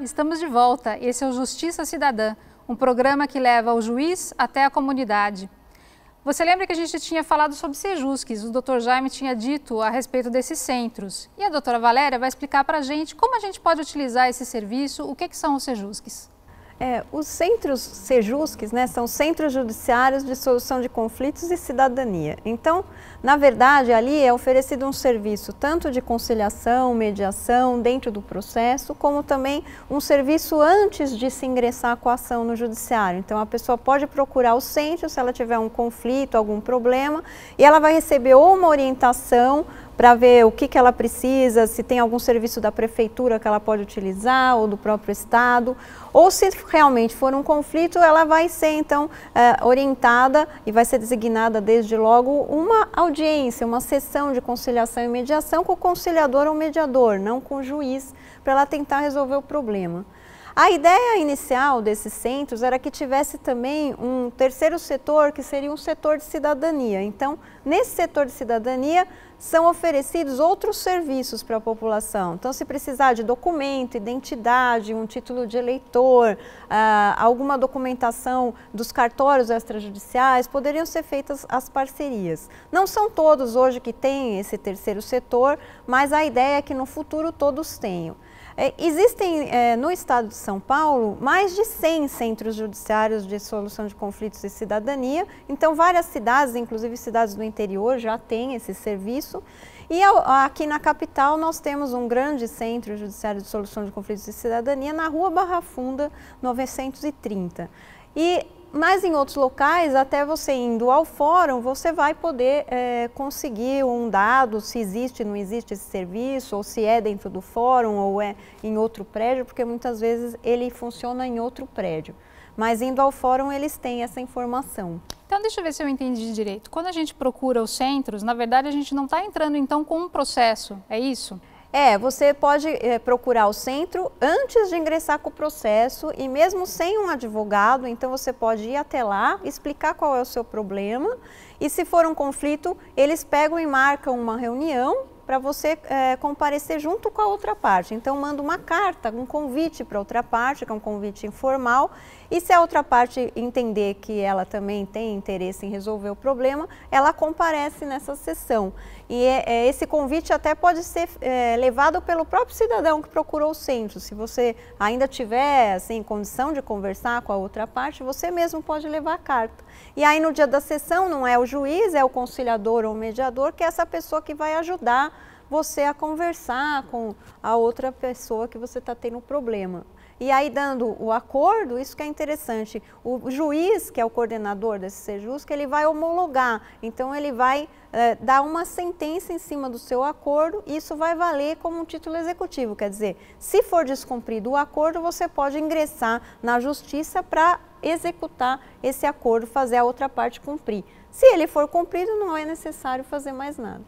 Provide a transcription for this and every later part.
estamos de volta. Esse é o Justiça Cidadã, um programa que leva o juiz até a comunidade. Você lembra que a gente tinha falado sobre Sejusques, o Dr. Jaime tinha dito a respeito desses centros. E a doutora Valéria vai explicar para a gente como a gente pode utilizar esse serviço, o que são os Sejusques. Os centros Sejusques, né, são centros judiciários de solução de conflitos e cidadania. Então, na verdade, ali é oferecido um serviço tanto de conciliação, mediação dentro do processo, como também um serviço antes de se ingressar com a ação no judiciário. Então, a pessoa pode procurar o centro se ela tiver um conflito, algum problema, e ela vai receber ou uma orientação para ver o que ela precisa, se tem algum serviço da prefeitura que ela pode utilizar ou do próprio estado, ou se realmente for um conflito, ela vai ser então orientada e vai ser designada desde logo uma audiência, uma sessão de conciliação e mediação com o conciliador ou mediador, não com o juiz, para ela tentar resolver o problema. A ideia inicial desses centros era que tivesse também um terceiro setor, que seria um setor de cidadania. Então, nesse setor de cidadania, são oferecidos outros serviços para a população. Então, se precisar de documento, identidade, um título de eleitor, alguma documentação dos cartórios extrajudiciais, poderiam ser feitas as parcerias. Não são todos hoje que têm esse terceiro setor, mas a ideia é que no futuro todos tenham. Existem no estado de São Paulo mais de 100 centros judiciários de solução de conflitos e cidadania, então várias cidades, inclusive cidades do interior, já têm esse serviço. E aqui na capital nós temos um grande centro judiciário de solução de conflitos e cidadania na Rua Barra Funda, 930. Mas em outros locais, até você indo ao fórum, você vai poder conseguir um dado, se existe ou não existe esse serviço, ou se é dentro do fórum, ou é em outro prédio, porque muitas vezes ele funciona em outro prédio. Mas indo ao fórum, eles têm essa informação. Então, deixa eu ver se eu entendi direito. Quando a gente procura os centros, na verdade, a gente não está entrando, então, com um processo, é isso? Você pode procurar o centro antes de ingressar com o processo e mesmo sem um advogado, então você pode ir até lá, explicar qual é o seu problema e se for um conflito, eles pegam e marcam uma reunião para você comparecer junto com a outra parte. Então, manda uma carta, um convite para a outra parte, que é um convite informal, e se a outra parte entender que ela também tem interesse em resolver o problema, ela comparece nessa sessão. E esse convite até pode ser levado pelo próprio cidadão que procurou o centro. Se você ainda tiver assim, condição de conversar com a outra parte, você mesmo pode levar a carta. E aí no dia da sessão não é o juiz, é o conciliador ou o mediador, que é essa pessoa que vai ajudar você a conversar com a outra pessoa que você está tendo um problema. E aí, dando o acordo, isso que é interessante, o juiz, que é o coordenador desse Sejusque, ele vai homologar, então ele vai dar uma sentença em cima do seu acordo e isso vai valer como um título executivo, quer dizer, se for descumprido o acordo, você pode ingressar na justiça para executar esse acordo, fazer a outra parte cumprir. Se ele for cumprido, não é necessário fazer mais nada.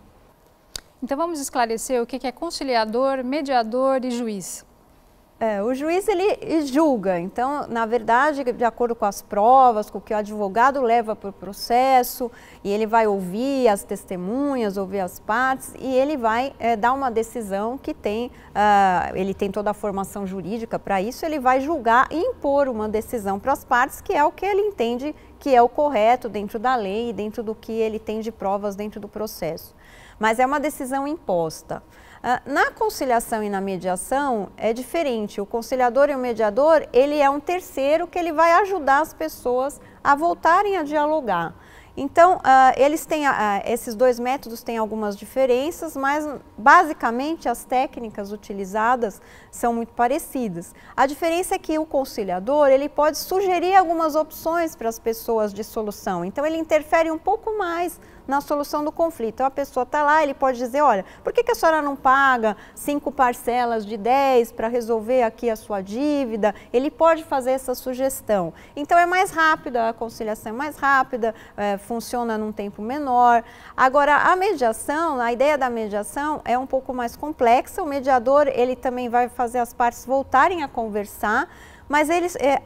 Então vamos esclarecer o que é conciliador, mediador e juiz. O juiz ele julga, então na verdade de acordo com as provas, com o que o advogado leva para o processo e ele vai ouvir as testemunhas, ouvir as partes e ele vai dar uma decisão que tem, ele tem toda a formação jurídica para isso, ele vai julgar e impor uma decisão para as partes que é o que ele entende que é o correto dentro da lei e dentro do que ele tem de provas dentro do processo. Mas é uma decisão imposta. Na conciliação e na mediação é diferente, o conciliador e o mediador, ele é um terceiro que ele vai ajudar as pessoas a voltarem a dialogar. Então, esses dois métodos têm algumas diferenças, mas basicamente as técnicas utilizadas são muito parecidas. A diferença é que o conciliador, ele pode sugerir algumas opções para as pessoas de solução, então ele interfere um pouco mais na solução do conflito. Então, a pessoa está lá, ele pode dizer, olha, por que a senhora não paga 5 parcelas de 10 para resolver aqui a sua dívida? Ele pode fazer essa sugestão. Então, é mais rápida, a conciliação é mais rápida, funciona num tempo menor. Agora, a mediação, a ideia da mediação é um pouco mais complexa. O mediador, ele também vai fazer as partes voltarem a conversar, mas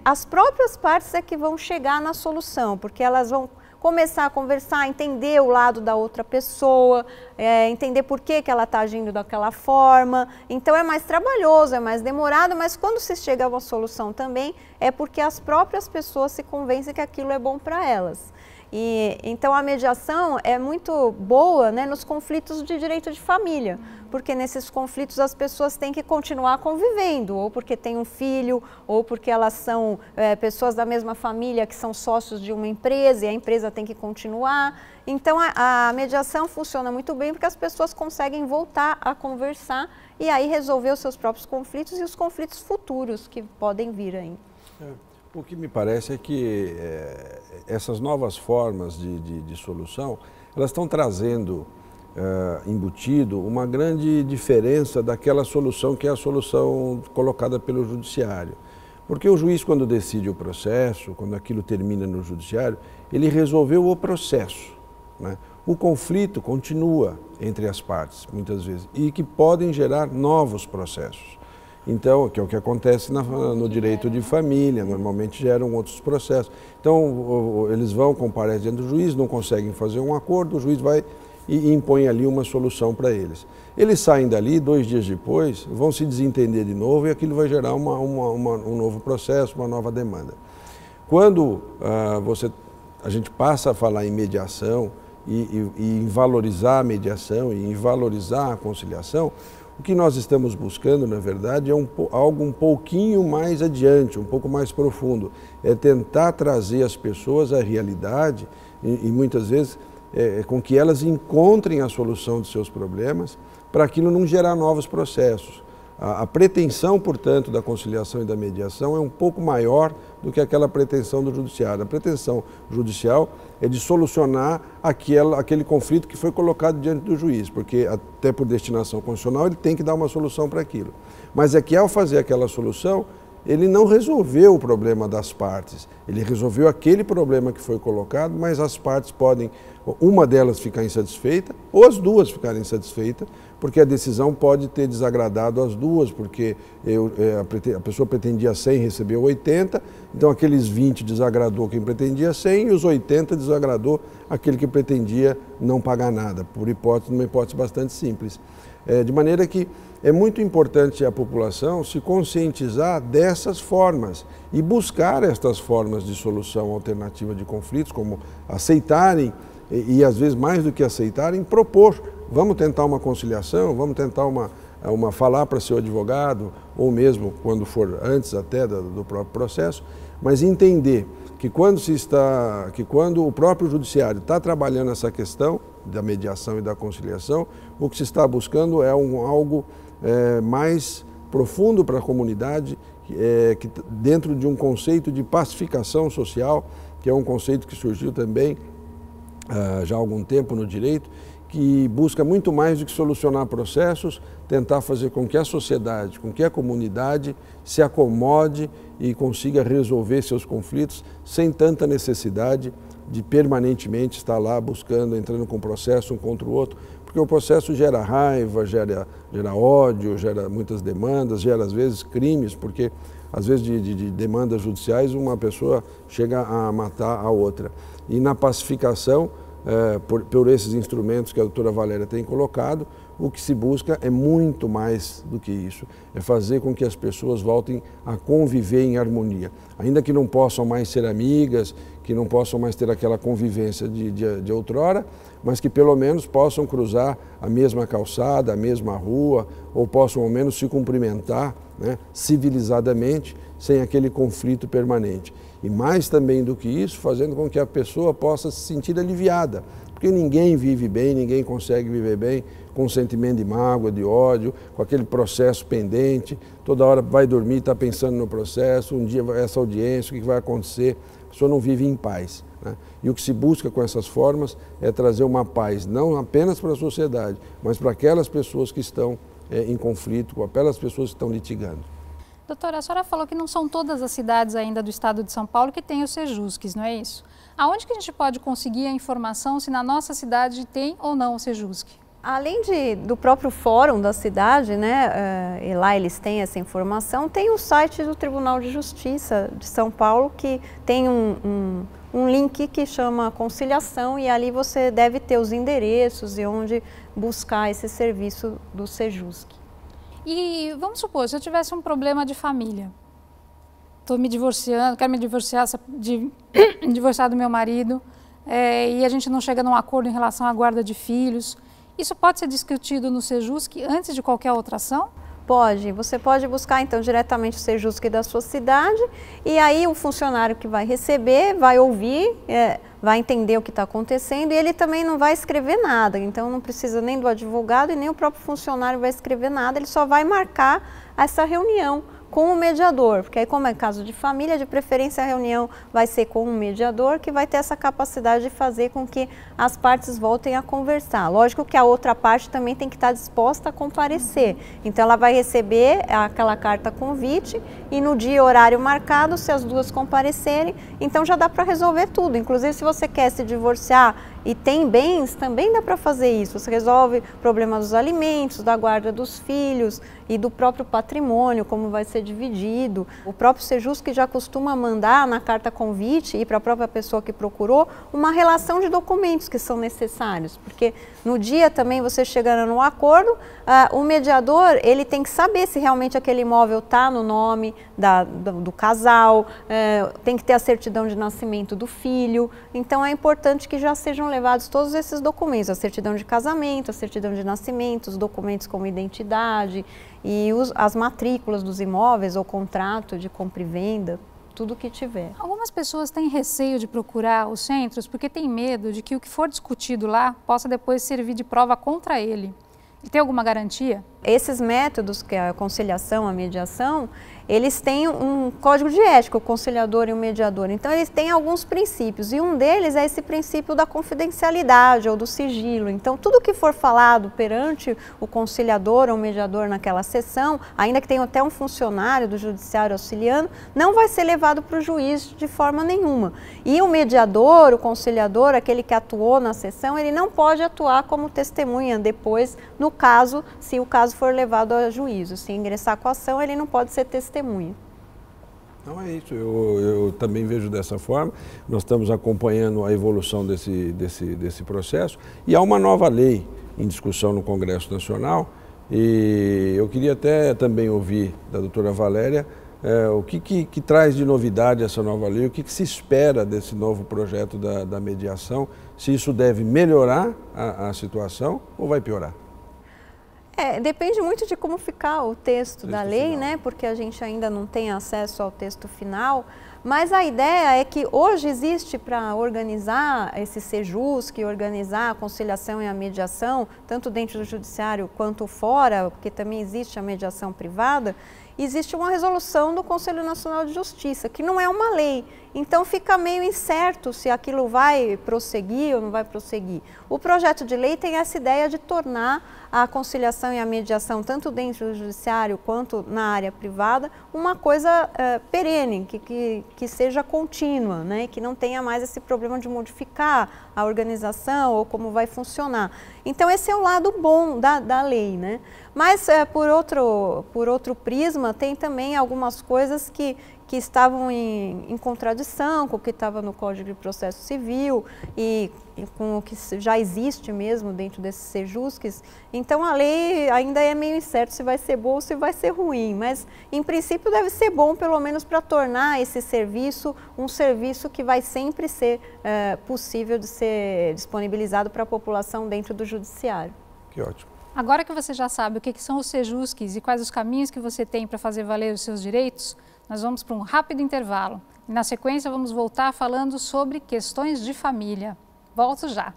as próprias partes é que vão chegar na solução, porque elas vão começar a conversar, entender o lado da outra pessoa, entender por que ela está agindo daquela forma. Então é mais trabalhoso, é mais demorado, mas quando se chega a uma solução também, é porque as próprias pessoas se convencem que aquilo é bom para elas. Então a mediação é muito boa, né, nos conflitos de direito de família, porque nesses conflitos as pessoas têm que continuar convivendo, ou porque tem um filho, ou porque elas são pessoas da mesma família que são sócios de uma empresa e a empresa tem que continuar. Então a mediação funciona muito bem porque as pessoas conseguem voltar a conversar e aí resolver os seus próprios conflitos e os conflitos futuros que podem vir aí. O que me parece é que essas novas formas de solução, elas estão trazendo embutido uma grande diferença daquela solução que é a solução colocada pelo judiciário. Porque o juiz, quando decide o processo, quando aquilo termina no judiciário, ele resolveu o processo, né? O conflito continua entre as partes, muitas vezes, e que podem gerar novos processos. Então, que é o que acontece no direito de família, normalmente geram outros processos. Então, eles vão comparecer diante do juiz, não conseguem fazer um acordo, o juiz vai e impõe ali uma solução para eles. Eles saem dali, 2 dias depois, vão se desentender de novo e aquilo vai gerar um novo processo, uma nova demanda. Quando a gente passa a falar em mediação e em valorizar a mediação e em valorizar a conciliação, o que nós estamos buscando, na verdade, é algo um pouquinho mais adiante, um pouco mais profundo. É tentar trazer as pessoas à realidade e muitas vezes com que elas encontrem a solução dos seus problemas para aquilo não gerar novos processos. A pretensão, portanto, da conciliação e da mediação é um pouco maior do que aquela pretensão do judiciário. A pretensão judicial é de solucionar aquele conflito que foi colocado diante do juiz, porque até por destinação constitucional ele tem que dar uma solução para aquilo. Mas é que ao fazer aquela solução, ele não resolveu o problema das partes, ele resolveu aquele problema que foi colocado, mas as partes podem, uma delas ficar insatisfeita ou as duas ficarem insatisfeitas, porque a decisão pode ter desagradado as duas, porque a pessoa pretendia 100 e recebeu 80, então aqueles 20 desagradou quem pretendia 100 e os 80 desagradou aquele que pretendia não pagar nada, por hipótese, uma hipótese bastante simples. De maneira que é muito importante a população se conscientizar dessas formas e buscar estas formas de solução alternativa de conflitos, como aceitarem e às vezes mais do que aceitarem, propor. Vamos tentar uma conciliação, vamos tentar falar para seu advogado, ou mesmo quando for antes até do próprio processo, mas entender que quando o próprio judiciário está trabalhando essa questão da mediação e da conciliação, o que se está buscando é algo mais profundo para a comunidade, dentro de um conceito de pacificação social, que é um conceito que surgiu também já há algum tempo no direito, que busca muito mais do que solucionar processos, tentar fazer com que a sociedade, com que a comunidade se acomode e consiga resolver seus conflitos sem tanta necessidade de permanentemente estar lá buscando, entrando com processo um contra o outro, porque o processo gera raiva, gera ódio, gera muitas demandas, gera às vezes crimes, porque às vezes de demandas judiciais uma pessoa chega a matar a outra. E na pacificação, por esses instrumentos que a doutora Valéria tem colocado, o que se busca é muito mais do que isso, é fazer com que as pessoas voltem a conviver em harmonia, ainda que não possam mais ser amigas, que não possam mais ter aquela convivência de outrora, mas que pelo menos possam cruzar a mesma calçada, a mesma rua, ou possam ao menos se cumprimentar, né, civilizadamente, sem aquele conflito permanente. E mais também do que isso, fazendo com que a pessoa possa se sentir aliviada, porque ninguém vive bem, ninguém consegue viver bem com sentimento de mágoa, de ódio, com aquele processo pendente, toda hora vai dormir, está pensando no processo, um dia essa audiência, o que vai acontecer, a pessoa não vive em paz, né? E o que se busca com essas formas é trazer uma paz, não apenas para a sociedade, mas para aquelas pessoas que estão em conflito, com aquelas pessoas que estão litigando. Doutora, a senhora falou que não são todas as cidades ainda do estado de São Paulo que têm os Sejusques, não é isso? Aonde que a gente pode conseguir a informação se na nossa cidade tem ou não o Sejusque? Além do próprio fórum da cidade, né, e lá eles têm essa informação, tem o site do Tribunal de Justiça de São Paulo, que tem um um link que chama conciliação e ali você deve ter os endereços e onde buscar esse serviço do Sejusc. E vamos supor, se eu tivesse um problema de família, estou me divorciando, quero me divorciar, divorciar do meu marido, e a gente não chega num acordo em relação à guarda de filhos, isso pode ser discutido no Sejusc antes de qualquer outra ação? Pode, você pode buscar então diretamente o Sejusc da sua cidade e aí o funcionário que vai receber vai ouvir, vai entender o que está acontecendo e ele também não vai escrever nada, então não precisa nem do advogado e nem o próprio funcionário vai escrever nada, ele só vai marcar essa reunião com o mediador, porque aí como é caso de família, de preferência a reunião vai ser com um mediador que vai ter essa capacidade de fazer com que as partes voltem a conversar. Lógico que a outra parte também tem que estar disposta a comparecer, então ela vai receber aquela carta convite e no dia e horário marcado, se as duas comparecerem, então já dá para resolver tudo, inclusive se você quer se divorciar e tem bens, também dá para fazer isso. Você resolve o problema dos alimentos, da guarda dos filhos e do próprio patrimônio, como vai ser dividido. O próprio Sejusc já costuma mandar na carta convite e para a própria pessoa que procurou uma relação de documentos que são necessários, porque no dia também você chegando no acordo, o mediador ele tem que saber se realmente aquele imóvel está no nome do casal, tem que ter a certidão de nascimento do filho, então é importante que já sejam levados todos esses documentos, a certidão de casamento, a certidão de nascimento, os documentos como identidade e as matrículas dos imóveis ou contrato de compra e venda, tudo que tiver. Algumas pessoas têm receio de procurar os centros porque têm medo de que o que for discutido lá possa depois servir de prova contra ele. E tem alguma garantia? Esses métodos, que é a conciliação, a mediação, eles têm um código de ética, o conciliador e o mediador. Então, eles têm alguns princípios, e um deles é esse princípio da confidencialidade ou do sigilo. Então, tudo que for falado perante o conciliador ou o mediador naquela sessão, ainda que tenha até um funcionário do judiciário auxiliando, não vai ser levado para o juiz de forma nenhuma. E o mediador, o conciliador, aquele que atuou na sessão, ele não pode atuar como testemunha depois, no caso, se o caso for levado a juízo. Se ingressar com a ação, ele não pode ser testemunha. Então é isso, eu também vejo dessa forma, nós estamos acompanhando a evolução desse processo e há uma nova lei em discussão no Congresso Nacional e eu queria até também ouvir da doutora Valéria o que traz de novidade essa nova lei, o que se espera desse novo projeto da mediação, se isso deve melhorar a situação ou vai piorar? Depende muito de como ficar o texto da lei, final, né? Porque a gente ainda não tem acesso ao texto final, mas a ideia é que hoje existe para organizar esse Sejusc, organizar a conciliação e a mediação, tanto dentro do judiciário quanto fora, porque também existe a mediação privada, existe uma resolução do Conselho Nacional de Justiça, que não é uma lei, então fica meio incerto se aquilo vai prosseguir ou não vai prosseguir. O projeto de lei tem essa ideia de tornar a conciliação e a mediação, tanto dentro do judiciário quanto na área privada, uma coisa perene, que seja contínua, né? Que não tenha mais esse problema de modificar a organização ou como vai funcionar. Então esse é o lado bom da lei, né? Mas por outro prisma tem também algumas coisas que estavam em contradição com o que estava no Código de Processo Civil e com o que já existe mesmo dentro desses Sejuscs. Então a lei ainda é meio incerto se vai ser boa ou se vai ser ruim, mas em princípio deve ser bom pelo menos para tornar esse serviço um serviço que vai sempre ser possível de ser disponibilizado para a população dentro do judiciário. Que ótimo. Agora que você já sabe o que são os Sejuscs e quais os caminhos que você tem para fazer valer os seus direitos, nós vamos para um rápido intervalo. E na sequência vamos voltar falando sobre questões de família. Volto já.